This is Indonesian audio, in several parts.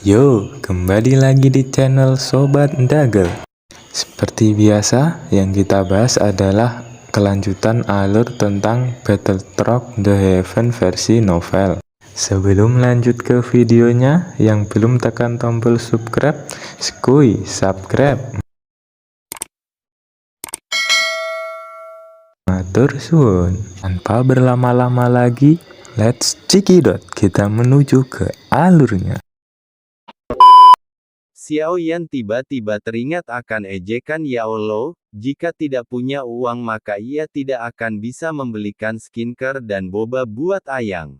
Yo, kembali lagi di channel Sobat Dagel. Seperti biasa, yang kita bahas adalah kelanjutan alur tentang Battletrog The Heaven versi novel. Sebelum lanjut ke videonya, yang belum tekan tombol subscribe, skuy subscribe. Matur suwun. Tanpa berlama-lama lagi, let's cekidot. Kita menuju ke alurnya. Xiao Yan tiba-tiba teringat akan ejekan Yao Lo, jika tidak punya uang maka ia tidak akan bisa membelikan skincare dan boba buat Ayang.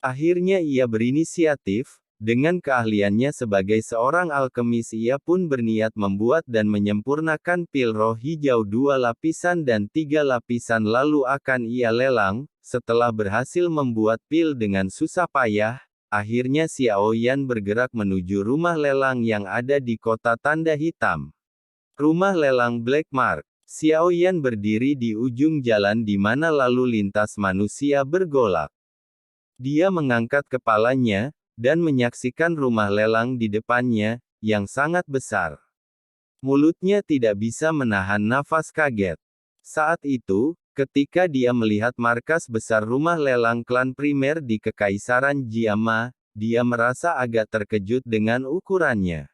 Akhirnya ia berinisiatif, dengan keahliannya sebagai seorang alkemis ia pun berniat membuat dan menyempurnakan pil roh hijau 2 lapisan dan 3 lapisan lalu akan ia lelang. Setelah berhasil membuat pil dengan susah payah, akhirnya Xiao Yan bergerak menuju rumah lelang yang ada di kota Tanda Hitam. Rumah lelang Black Mark. Xiao Yan berdiri di ujung jalan di mana lalu lintas manusia bergolak. Dia mengangkat kepalanya, dan menyaksikan rumah lelang di depannya, yang sangat besar. Mulutnya tidak bisa menahan nafas kaget. Saat itu, ketika dia melihat markas besar rumah lelang klan primer di Kekaisaran Jiama, dia merasa agak terkejut dengan ukurannya.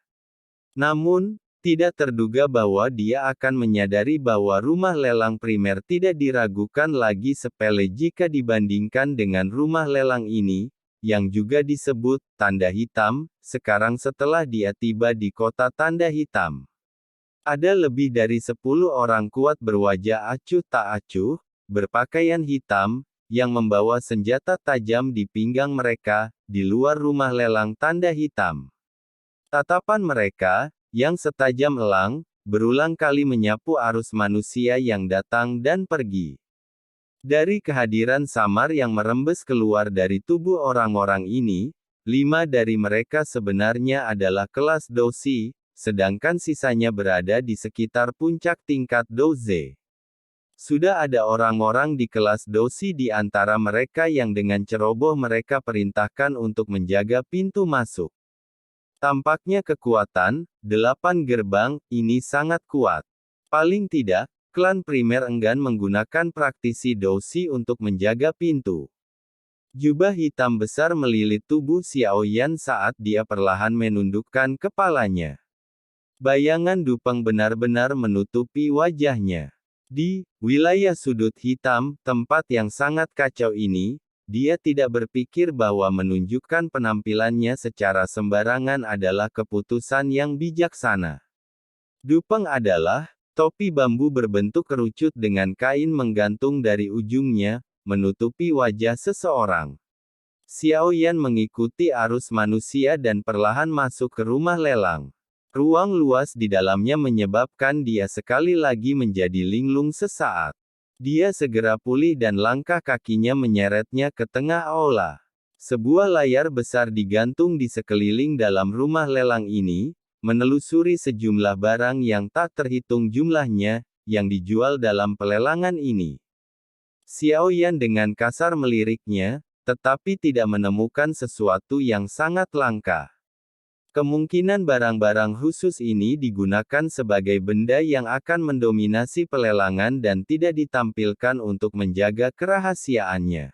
Namun, tidak terduga bahwa dia akan menyadari bahwa rumah lelang primer tidak diragukan lagi sepele jika dibandingkan dengan rumah lelang ini, yang juga disebut Tanda Hitam, sekarang setelah dia tiba di kota Tanda Hitam. Ada lebih dari 10 orang kuat berwajah acuh tak acuh, berpakaian hitam, yang membawa senjata tajam di pinggang mereka, di luar rumah lelang Tanda Hitam. Tatapan mereka, yang setajam elang, berulang kali menyapu arus manusia yang datang dan pergi. Dari kehadiran samar yang merembes keluar dari tubuh orang-orang ini, 5 dari mereka sebenarnya adalah kelas Douzi, sedangkan sisanya berada di sekitar puncak tingkat Douze. Sudah ada orang-orang di kelas Douzi di antara mereka yang dengan ceroboh mereka perintahkan untuk menjaga pintu masuk. Tampaknya kekuatan 8 gerbang ini sangat kuat. Paling tidak, klan primer enggan menggunakan praktisi Douzi untuk menjaga pintu. Jubah hitam besar melilit tubuh Xiao Yan saat dia perlahan menundukkan kepalanya. Bayangan Dupeng benar-benar menutupi wajahnya. Di wilayah sudut hitam, tempat yang sangat kacau ini, dia tidak berpikir bahwa menunjukkan penampilannya secara sembarangan adalah keputusan yang bijaksana. Dupeng adalah topi bambu berbentuk kerucut dengan kain menggantung dari ujungnya, menutupi wajah seseorang. Xiao Yan mengikuti arus manusia dan perlahan masuk ke rumah lelang. Ruang luas di dalamnya menyebabkan dia sekali lagi menjadi linglung sesaat. Dia segera pulih dan langkah kakinya menyeretnya ke tengah aula. Sebuah layar besar digantung di sekeliling dalam rumah lelang ini, menelusuri sejumlah barang yang tak terhitung jumlahnya, yang dijual dalam pelelangan ini. Xiao Yan dengan kasar meliriknya, tetapi tidak menemukan sesuatu yang sangat langka. Kemungkinan barang-barang khusus ini digunakan sebagai benda yang akan mendominasi pelelangan dan tidak ditampilkan untuk menjaga kerahasiaannya.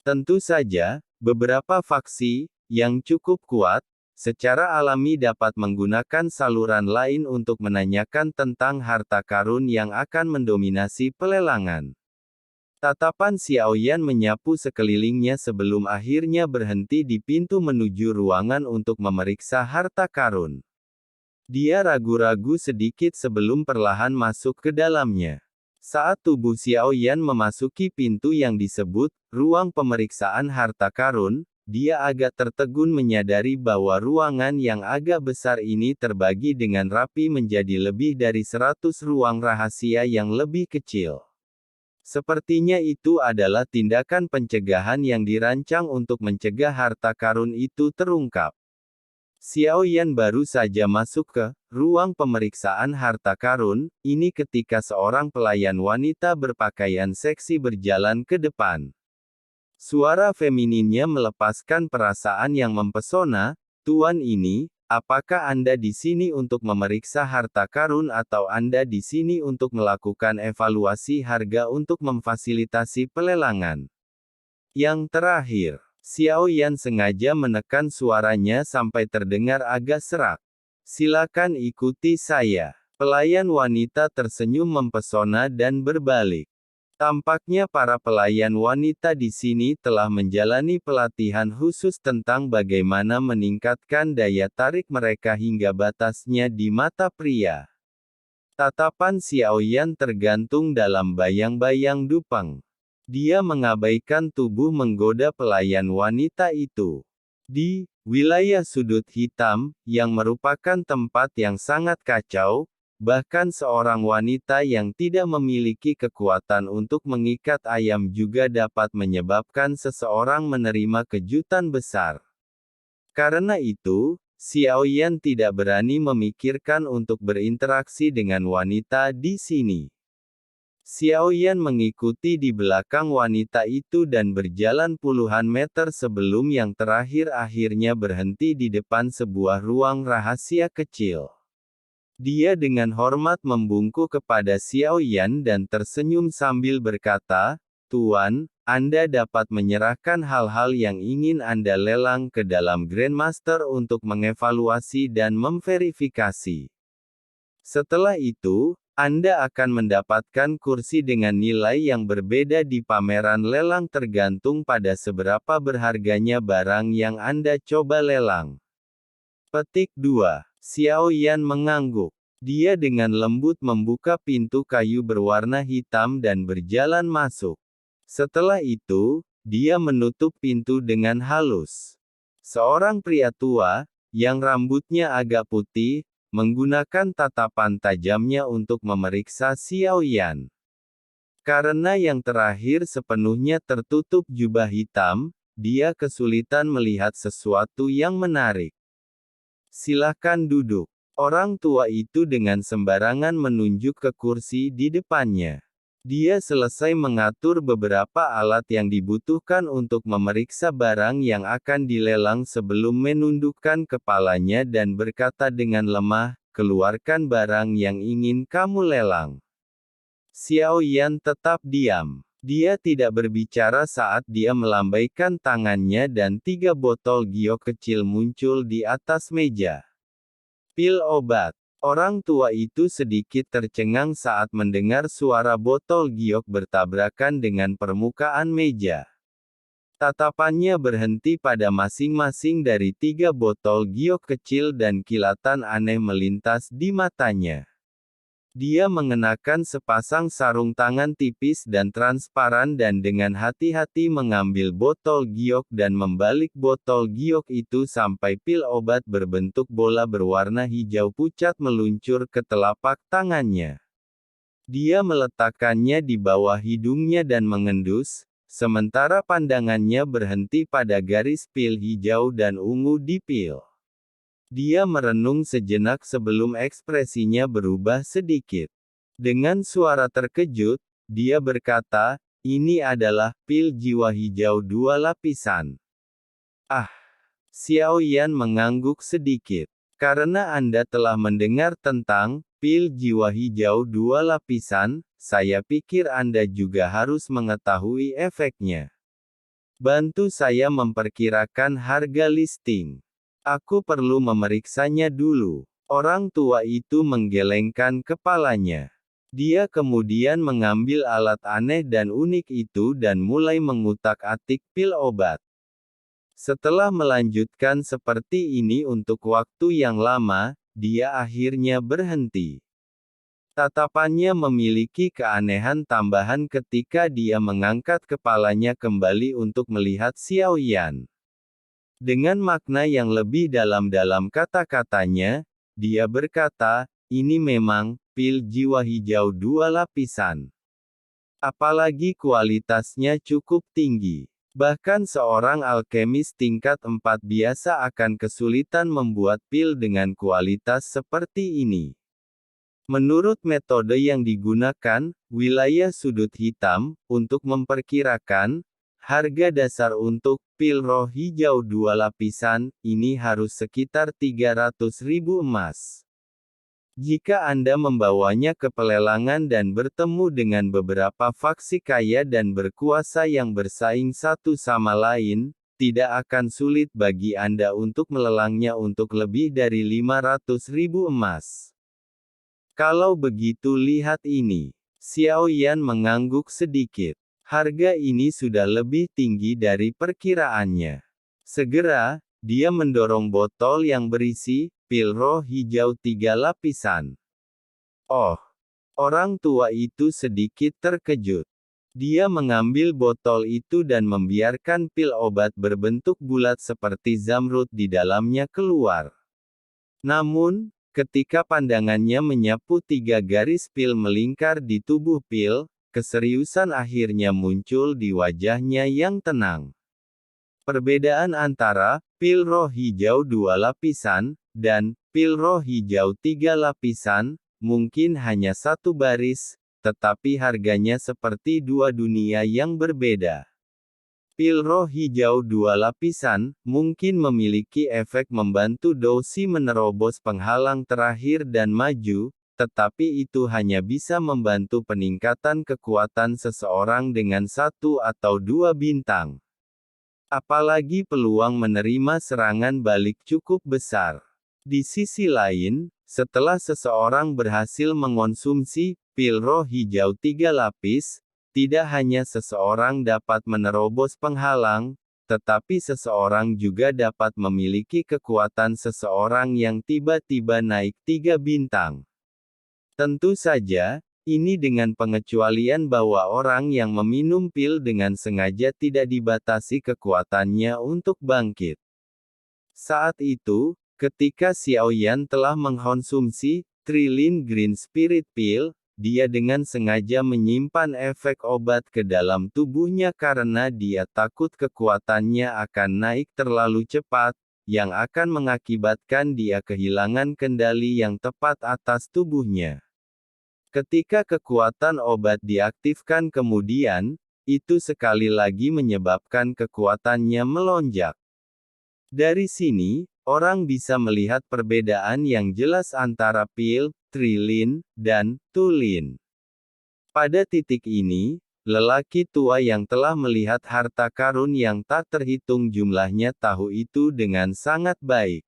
Tentu saja, beberapa faksi, yang cukup kuat, secara alami dapat menggunakan saluran lain untuk menanyakan tentang harta karun yang akan mendominasi pelelangan. Tatapan Xiao Yan menyapu sekelilingnya sebelum akhirnya berhenti di pintu menuju ruangan untuk memeriksa harta karun. Dia ragu-ragu sedikit sebelum perlahan masuk ke dalamnya. Saat tubuh Xiao Yan memasuki pintu yang disebut ruang pemeriksaan harta karun, dia agak tertegun menyadari bahwa ruangan yang agak besar ini terbagi dengan rapi menjadi lebih dari 100 ruang rahasia yang lebih kecil. Sepertinya itu adalah tindakan pencegahan yang dirancang untuk mencegah harta karun itu terungkap. Xiao Yan baru saja masuk ke ruang pemeriksaan harta karun ini ketika seorang pelayan wanita berpakaian seksi berjalan ke depan. Suara femininnya melepaskan perasaan yang mempesona, Tuan ini, apakah Anda di sini untuk memeriksa harta karun atau Anda di sini untuk melakukan evaluasi harga untuk memfasilitasi pelelangan? Yang terakhir, Xiao Yan sengaja menekan suaranya sampai terdengar agak serak. Silakan ikuti saya. Pelayan wanita tersenyum mempesona dan berbalik. Tampaknya para pelayan wanita di sini telah menjalani pelatihan khusus tentang bagaimana meningkatkan daya tarik mereka hingga batasnya di mata pria. Tatapan Xiao Yan tergantung dalam bayang-bayang Dupeng. Dia mengabaikan tubuh menggoda pelayan wanita itu. Di wilayah sudut hitam, yang merupakan tempat yang sangat kacau, bahkan seorang wanita yang tidak memiliki kekuatan untuk mengikat ayam juga dapat menyebabkan seseorang menerima kejutan besar. Karena itu, Xiao Yan tidak berani memikirkan untuk berinteraksi dengan wanita di sini. Xiao Yan mengikuti di belakang wanita itu dan berjalan puluhan meter sebelum yang terakhir akhirnya berhenti di depan sebuah ruang rahasia kecil. Dia dengan hormat membungkuk kepada Xiao Yan dan tersenyum sambil berkata, "Tuan, Anda dapat menyerahkan hal-hal yang ingin Anda lelang ke dalam Grandmaster untuk mengevaluasi dan memverifikasi. Setelah itu, Anda akan mendapatkan kursi dengan nilai yang berbeda di pameran lelang tergantung pada seberapa berharganya barang yang Anda coba lelang." Petik 2. Xiao Yan mengangguk. Dia dengan lembut membuka pintu kayu berwarna hitam dan berjalan masuk. Setelah itu, dia menutup pintu dengan halus. Seorang pria tua, yang rambutnya agak putih, menggunakan tatapan tajamnya untuk memeriksa Xiao Yan. Karena yang terakhir sepenuhnya tertutup jubah hitam, dia kesulitan melihat sesuatu yang menarik. "Silakan duduk." Orang tua itu dengan sembarangan menunjuk ke kursi di depannya. Dia selesai mengatur beberapa alat yang dibutuhkan untuk memeriksa barang yang akan dilelang sebelum menundukkan kepalanya dan berkata dengan lemah, "Keluarkan barang yang ingin kamu lelang." Xiao Yan tetap diam. Dia tidak berbicara saat dia melambaikan tangannya dan 3 botol giok kecil muncul di atas meja. "Pil obat." Orang tua itu sedikit tercengang saat mendengar suara botol giok bertabrakan dengan permukaan meja. Tatapannya berhenti pada masing-masing dari 3 botol giok kecil dan kilatan aneh melintas di matanya. Dia mengenakan sepasang sarung tangan tipis dan transparan dan dengan hati-hati mengambil botol giok dan membalik botol giok itu sampai pil obat berbentuk bola berwarna hijau pucat meluncur ke telapak tangannya. Dia meletakkannya di bawah hidungnya dan mengendus, sementara pandangannya berhenti pada garis pil hijau dan ungu di pil. Dia merenung sejenak sebelum ekspresinya berubah sedikit. Dengan suara terkejut, dia berkata, "Ini adalah pil jiwa hijau 2 lapisan." "Ah!" Xiao Yan mengangguk sedikit. "Karena Anda telah mendengar tentang pil jiwa hijau 2 lapisan, saya pikir Anda juga harus mengetahui efeknya. Bantu saya memperkirakan harga listing. Aku perlu memeriksanya dulu." Orang tua itu menggelengkan kepalanya. Dia kemudian mengambil alat aneh dan unik itu dan mulai mengutak-atik pil obat. Setelah melanjutkan seperti ini untuk waktu yang lama, dia akhirnya berhenti. Tatapannya memiliki keanehan tambahan ketika dia mengangkat kepalanya kembali untuk melihat Xiao Yan. Dengan makna yang lebih dalam kata-katanya, dia berkata, "Ini memang pil jiwa hijau 2 lapisan. Apalagi kualitasnya cukup tinggi. Bahkan seorang alkemis tingkat 4 biasa akan kesulitan membuat pil dengan kualitas seperti ini." Menurut metode yang digunakan, wilayah sudut hitam, untuk memperkirakan Harga dasar untuk pil roh hijau 2 lapisan, ini harus sekitar 300.000 emas. Jika Anda membawanya ke pelelangan dan bertemu dengan beberapa faksi kaya dan berkuasa yang bersaing satu sama lain, tidak akan sulit bagi Anda untuk melelangnya untuk lebih dari 500.000 emas. Kalau begitu lihat ini. Xiao Yan mengangguk sedikit. Harga ini sudah lebih tinggi dari perkiraannya. Segera, dia mendorong botol yang berisi pil roh hijau 3 lapisan. Oh, orang tua itu sedikit terkejut. Dia mengambil botol itu dan membiarkan pil obat berbentuk bulat seperti zamrud di dalamnya keluar. Namun, ketika pandangannya menyapu 3 garis pil melingkar di tubuh pil, keseriusan akhirnya muncul di wajahnya yang tenang. Perbedaan antara pil roh hijau 2 lapisan dan pil roh hijau 3 lapisan mungkin hanya satu baris, tetapi harganya seperti dua dunia yang berbeda. Pil roh hijau 2 lapisan mungkin memiliki efek membantu Dousi menerobos penghalang terakhir dan maju, tetapi itu hanya bisa membantu peningkatan kekuatan seseorang dengan 1 atau 2 bintang. Apalagi peluang menerima serangan balik cukup besar. Di sisi lain, setelah seseorang berhasil mengonsumsi pil roh hijau 3 lapis, tidak hanya seseorang dapat menerobos penghalang, tetapi seseorang juga dapat memiliki kekuatan seseorang yang tiba-tiba naik 3 bintang. Tentu saja, ini dengan pengecualian bahwa orang yang meminum pil dengan sengaja tidak dibatasi kekuatannya untuk bangkit. Saat itu, ketika Xiao Yan telah mengkonsumsi Trilin Green Spirit Pill, dia dengan sengaja menyimpan efek obat ke dalam tubuhnya karena dia takut kekuatannya akan naik terlalu cepat, yang akan mengakibatkan dia kehilangan kendali yang tepat atas tubuhnya. Ketika kekuatan obat diaktifkan kemudian, itu sekali lagi menyebabkan kekuatannya melonjak. Dari sini, orang bisa melihat perbedaan yang jelas antara pil, trilin, dan tulin. Pada titik ini, lelaki tua yang telah melihat harta karun yang tak terhitung jumlahnya tahu itu dengan sangat baik.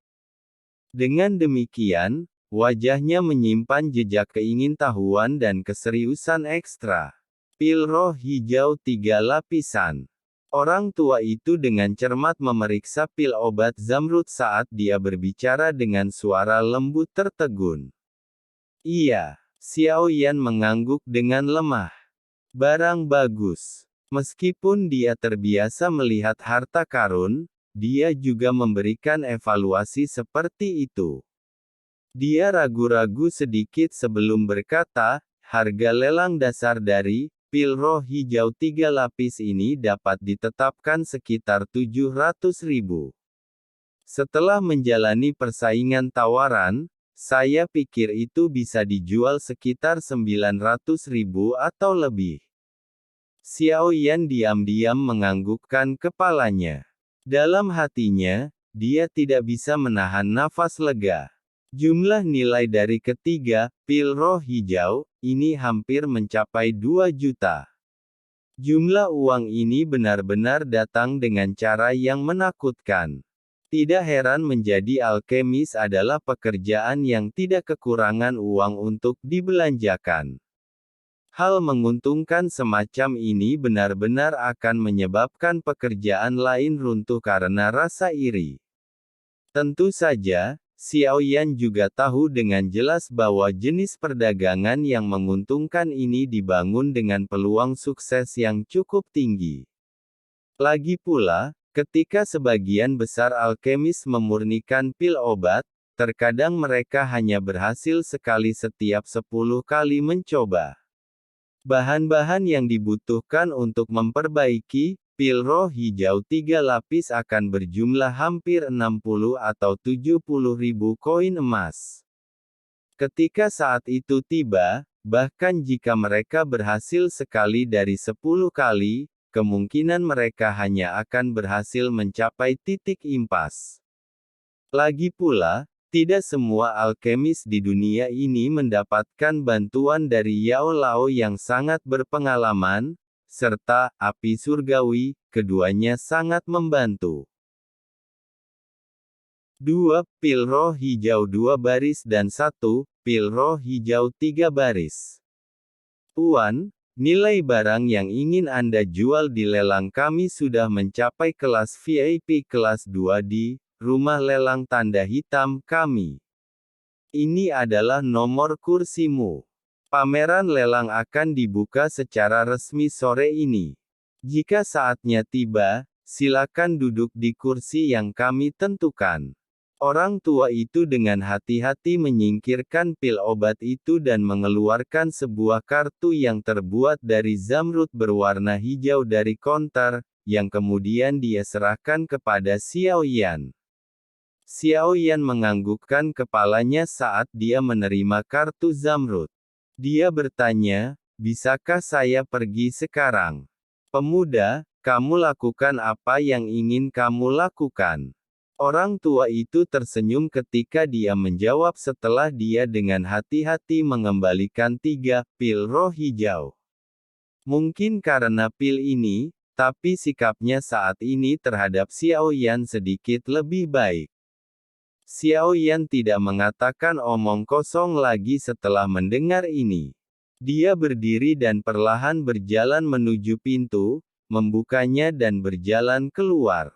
Dengan demikian, wajahnya menyimpan jejak keingintahuan dan keseriusan ekstra. Pil roh hijau 3 lapisan. Orang tua itu dengan cermat memeriksa pil obat zamrud saat dia berbicara dengan suara lembut tertegun. Iya, Xiao Yan mengangguk dengan lemah. Barang bagus. Meskipun dia terbiasa melihat harta karun, dia juga memberikan evaluasi seperti itu. Dia ragu-ragu sedikit sebelum berkata, harga lelang dasar dari pil roh hijau 3 lapis ini dapat ditetapkan sekitar 700.000. Setelah menjalani persaingan tawaran, saya pikir itu bisa dijual sekitar 900.000 atau lebih. Xiao Yan diam-diam menganggukkan kepalanya. Dalam hatinya, dia tidak bisa menahan nafas lega. Jumlah nilai dari ketiga pil roh hijau ini hampir mencapai 2 juta. Jumlah uang ini benar-benar datang dengan cara yang menakutkan. Tidak heran menjadi alkemis adalah pekerjaan yang tidak kekurangan uang untuk dibelanjakan. Hal menguntungkan semacam ini benar-benar akan menyebabkan pekerjaan lain runtuh karena rasa iri. Tentu saja, Xiao Yan juga tahu dengan jelas bahwa jenis perdagangan yang menguntungkan ini dibangun dengan peluang sukses yang cukup tinggi. Lagi pula, ketika sebagian besar alkemis memurnikan pil obat, terkadang mereka hanya berhasil sekali setiap 10 kali mencoba. Bahan-bahan yang dibutuhkan untuk memperbaiki pil roh hijau 3 lapis akan berjumlah hampir 60 atau 70.000 koin emas. Ketika saat itu tiba, bahkan jika mereka berhasil sekali dari 10 kali, kemungkinan mereka hanya akan berhasil mencapai titik impas. Lagi pula, tidak semua alkemis di dunia ini mendapatkan bantuan dari Yao Lao yang sangat berpengalaman, serta api surgawi, keduanya sangat membantu. 2. Pil roh hijau 2 baris dan 1. Pil roh hijau 3 baris. Tuan, nilai barang yang ingin Anda jual di lelang kami sudah mencapai kelas VIP kelas 2 di rumah lelang tanda hitam kami. Ini adalah nomor kursimu. Pameran lelang akan dibuka secara resmi sore ini. Jika saatnya tiba, silakan duduk di kursi yang kami tentukan. Orang tua itu dengan hati-hati menyingkirkan pil obat itu dan mengeluarkan sebuah kartu yang terbuat dari zamrud berwarna hijau dari konter, yang kemudian dia serahkan kepada Xiao Yan. Xiao Yan menganggukkan kepalanya saat dia menerima kartu zamrud. Dia bertanya, "Bisakah saya pergi sekarang?" "Pemuda, kamu lakukan apa yang ingin kamu lakukan." Orang tua itu tersenyum ketika dia menjawab setelah dia dengan hati-hati mengembalikan 3 pil roh hijau. Mungkin karena pil ini, tapi sikapnya saat ini terhadap Xiao Yan sedikit lebih baik. Xiao Yan tidak mengatakan omong kosong lagi setelah mendengar ini. Dia berdiri dan perlahan berjalan menuju pintu, membukanya dan berjalan keluar.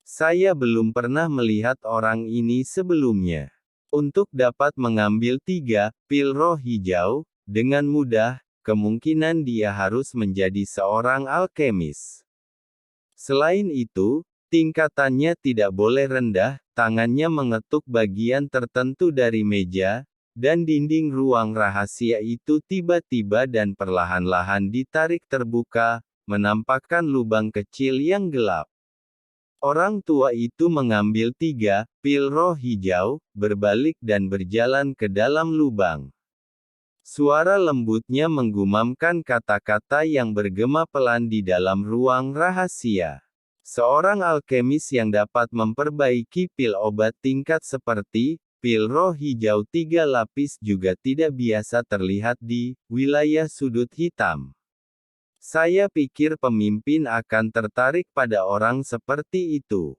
Saya belum pernah melihat orang ini sebelumnya. Untuk dapat mengambil 3 pil roh hijau, dengan mudah, kemungkinan dia harus menjadi seorang alkemis. Selain itu, tingkatannya tidak boleh rendah, tangannya mengetuk bagian tertentu dari meja, dan dinding ruang rahasia itu tiba-tiba dan perlahan-lahan ditarik terbuka, menampakkan lubang kecil yang gelap. Orang tua itu mengambil 3 pil roh hijau, berbalik dan berjalan ke dalam lubang. Suara lembutnya menggumamkan kata-kata yang bergema pelan di dalam ruang rahasia. Seorang alkemis yang dapat memperbaiki pil obat tingkat seperti pil roh hijau 3 lapis juga tidak biasa terlihat di wilayah sudut hitam. Saya pikir pemimpin akan tertarik pada orang seperti itu.